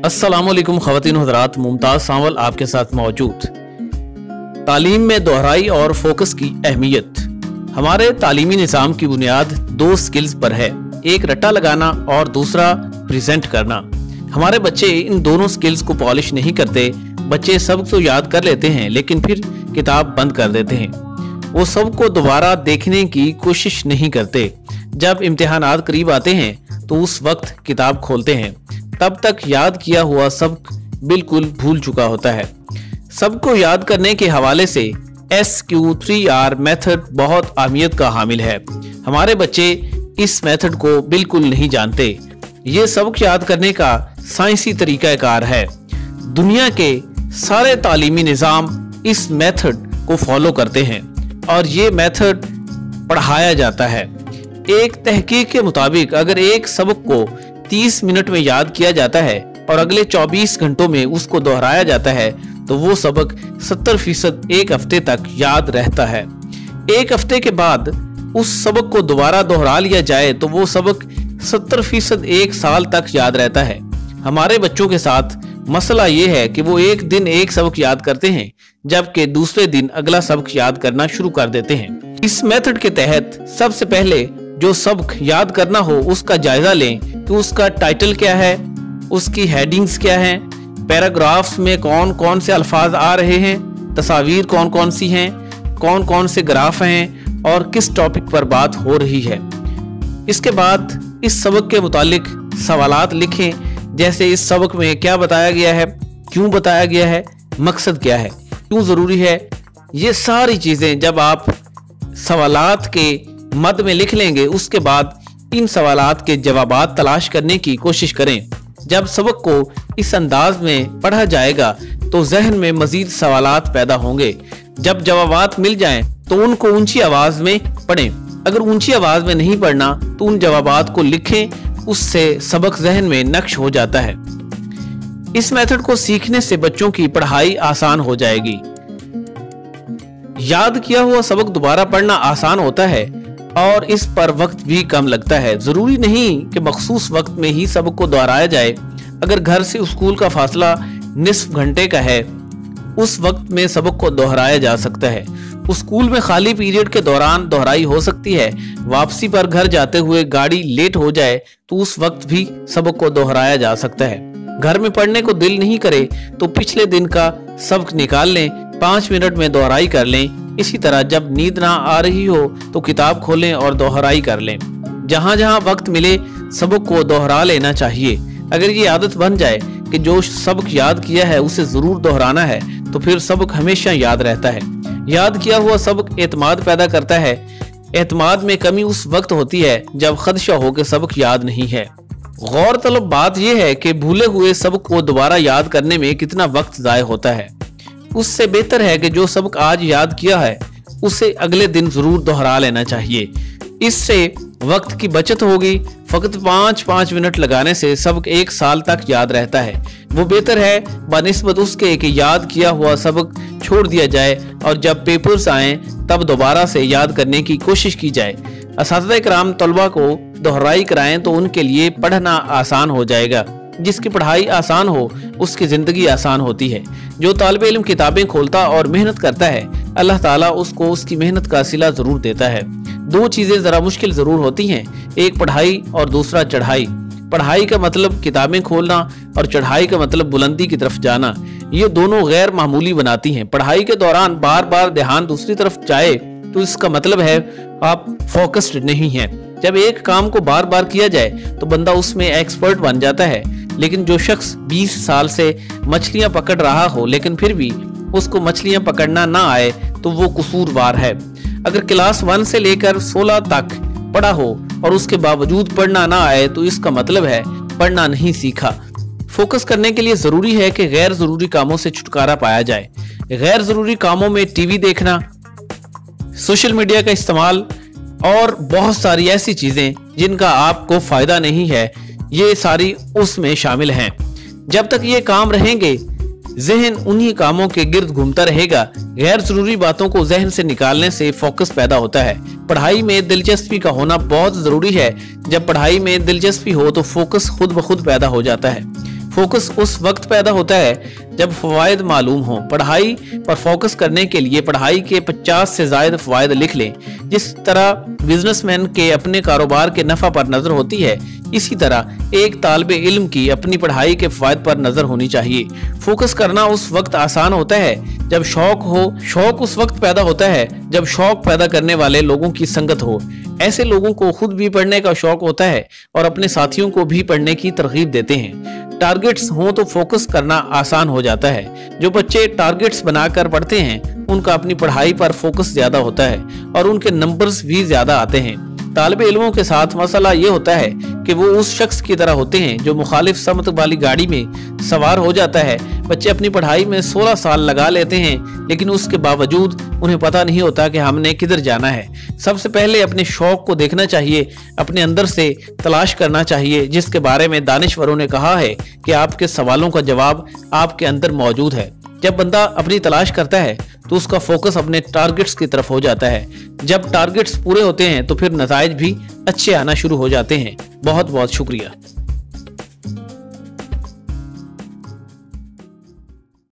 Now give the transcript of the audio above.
अस्सलामुअलैकुम ख़वातीन हज़रात, मुमताज़ सांवल आपके साथ मौजूद। तालीम में दोहराई और फोकस की अहमियत। हमारे तालीमी निज़ाम की बुनियाद दो स्किल्स पर है, एक रट्टा लगाना और दूसरा प्रेजेंट करना। हमारे बच्चे इन दोनों स्किल्स को पॉलिश नहीं करते। बच्चे सबक तो याद कर लेते हैं लेकिन फिर किताब बंद कर देते हैं। वो सबको दोबारा देखने की कोशिश नहीं करते। जब इम्तिहानात करीब आते हैं तो उस वक्त किताब खोलते हैं, तब तक याद किया हुआ सबक बिल्कुल भूल चुका होता है। सबको याद करने के हवाले से SQ3R मेथड बहुत अहमियत का हामिल है। हमारे बच्चे इस मेथड को बिल्कुल नहीं जानते। ये सबक याद करने का साइंसी तरीकाकार है। दुनिया के सारे तालीमी निज़ाम इस मेथड को फॉलो करते हैं और ये मेथड पढ़ाया जाता है। एक तहकीक के मुताबिक अगर एक सबक को 30 मिनट में याद किया जाता है और अगले 24 घंटों में उसको दोहराया जाता है तो वो सबक 70% एक हफ्ते तक याद रहता है। एक हफ्ते के बाद उस सबक को दोबारा दोहरा लिया जाए तो वो सबक 70% एक साल तक याद रहता है। हमारे बच्चों के साथ मसला ये है कि वो एक दिन एक सबक याद करते हैं जबकि दूसरे दिन अगला सबक याद करना शुरू कर देते हैं। इस मेथड के तहत सबसे पहले जो सबक याद करना हो उसका जायजा लें कि उसका टाइटल क्या है, उसकी हेडिंग्स क्या हैं, पैराग्राफ्स में कौन कौन से अल्फाज आ रहे हैं, तस्वीर कौन कौन सी हैं, कौन कौन से ग्राफ हैं और किस टॉपिक पर बात हो रही है। इसके बाद इस सबक के मुतालिक सवालात लिखें, जैसे इस सबक में क्या बताया गया है, क्यों बताया गया है, मकसद क्या है, क्यों ज़रूरी है। ये सारी चीज़ें जब आप सवालात के मद में लिख लेंगे उसके बाद इन सवालात के जवाबात तलाश करने की कोशिश करें। जब सबक को इस अंदाज में पढ़ा जाएगा तो जहन में मजीद सवालात पैदा होंगे। जब जवाबात मिल जाएं तो उनको ऊंची आवाज में पढ़ें। अगर ऊंची आवाज में नहीं पढ़ना तो उन जवाबात को लिखें, उससे सबक जहन में नक्श हो जाता है। इस मेथड को सीखने से बच्चों की पढ़ाई आसान हो जाएगी। याद किया हुआ सबक दोबारा पढ़ना आसान होता है और इस पर वक्त भी कम लगता है। जरूरी नहीं कि मखसूस वक्त में ही सबक को दोहराया जाए। अगर घर से स्कूल का फासला निस्फ घंटे का है, उस वक्त में सबक को दोहराया जा सकता है। स्कूल में खाली पीरियड के दौरान दोहराई हो सकती है। वापसी पर घर जाते हुए गाड़ी लेट हो जाए तो उस वक्त भी सबक को दोहराया जा सकता है। घर में पढ़ने को दिल नहीं करे तो पिछले दिन का सबक निकाल लें, 5 मिनट में दोहराई कर लें। इसी तरह जब नींद ना आ रही हो तो किताब खोलें और दोहराई कर लें। जहां जहां वक्त मिले सबक को दोहरा लेना चाहिए। अगर ये आदत बन जाए कि जो सबक याद किया है उसे जरूर दोहराना है तो फिर सबक हमेशा याद रहता है। याद किया हुआ सबक एतमाद पैदा करता है। एतमाद में कमी उस वक्त होती है जब खदशा हो कि सबक याद नहीं है। गौरतलब बात यह है कि भूले हुए सबक को दोबारा याद करने में कितना वक्त ज़ाय होता है। उससे बेहतर है कि जो सबक आज याद किया है उसे अगले दिन जरूर दोहरा लेना चाहिए। इससे वक्त की बचत होगी। फकत 5-5 मिनट लगाने से सबक एक साल तक याद रहता है। वो बेहतर है बनिस्बत उसके कि याद किया हुआ सबक छोड़ दिया जाए और जब पेपर्स आए तब दोबारा से याद करने की कोशिश की जाए। असातिज़ा इकराम तलबा को दोहराई कराएं तो उनके लिए पढ़ना आसान हो जाएगा। जिसकी पढ़ाई आसान हो उसकी ज़िंदगी आसान होती है। जो तालिब इल्म किताबें खोलता और मेहनत करता है अल्लाह ताला उसको उसकी मेहनत का सिला ज़रूर देता है। दो चीज़ें ज़रा मुश्किल ज़रूर होती हैं, एक पढ़ाई और दूसरा चढ़ाई। पढ़ाई का मतलब किताबें खोलना और चढ़ाई का मतलब बुलंदी की तरफ जाना। ये दोनों गैर मामूली बनाती हैं। पढ़ाई के दौरान बार बार ध्यान दूसरी तरफ जाए तो इसका मतलब है आप फोकस्ड नहीं हैं। जब एक काम को बार बार किया जाए तो बंदा उसमें एक्सपर्ट बन जाता है। लेकिन जो शख्स 20 साल से मछलियां पकड़ रहा हो लेकिन फिर भी उसको मछलियां पकड़ना ना आए तो वो कसूरवार है। अगर क्लास 1 से लेकर 16 तक पढ़ा हो और उसके बावजूद पढ़ना ना आए तो इसका मतलब है पढ़ना नहीं सीखा। फोकस करने के लिए जरूरी है कि गैर जरूरी कामों से छुटकारा पाया जाए। गैर जरूरी कामों में टीवी देखना, सोशल मीडिया का इस्तेमाल और बहुत सारी ऐसी चीजें जिनका आपको फायदा नहीं है, ये सारी उसमें शामिल हैं। जब तक ये काम रहेंगे जहन उन्हीं कामों के गिर्द घूमता रहेगा। गैर जरूरी बातों को जहन से निकालने से फोकस पैदा होता है। पढ़ाई में दिलचस्पी का होना बहुत जरूरी है। जब पढ़ाई में दिलचस्पी हो तो फोकस खुद ब खुद पैदा हो जाता है। फोकस उस वक्त पैदा होता है जब फवायद मालूम हो। पढ़ाई पर फोकस करने के लिए पढ़ाई के 50 से ज्यादा फवायद लिख लें। जिस तरह बिजनेसमैन के अपने कारोबार के नफा पर नजर होती है, इसी तरह एक तालिबे इल्म की अपनी पढ़ाई के फवायद पर नजर होनी चाहिए। फोकस करना उस वक्त आसान होता है जब शौक हो। शौक उस वक्त पैदा होता है जब शौक पैदा करने वाले लोगों की संगत हो। ऐसे लोगों को खुद भी पढ़ने का शौक होता है और अपने साथियों को भी पढ़ने की तरगीब देते हैं। टारगेट्स हों तो फोकस करना आसान हो जाता है। जो बच्चे टारगेट्स बनाकर पढ़ते हैं उनका अपनी पढ़ाई पर फोकस ज्यादा होता है और उनके नंबर्स भी ज्यादा आते हैं। तालिबे इल्मों के साथ मसला ये होता है कि वो उस शख्स की तरह होते हैं जो मुखालिफ समत वाली गाड़ी में सवार हो जाता है। बच्चे अपनी पढ़ाई में 16 साल लगा लेते हैं, लेकिन उसके बावजूद उन्हें पता नहीं होता कि हमने किधर जाना है। सबसे पहले अपने शौक को देखना चाहिए, अपने अंदर से तलाश करना चाहिए, जिसके बारे में दानिश्वरों ने कहा है कि आपके सवालों का जवाब आपके अंदर मौजूद है। जब बंदा अपनी तलाश करता है तो उसका फोकस अपने टारगेट्स की तरफ हो जाता है। जब टारगेट्स पूरे होते हैं तो फिर नताइज भी अच्छे आना शुरू हो जाते हैं। बहुत बहुत शुक्रिया।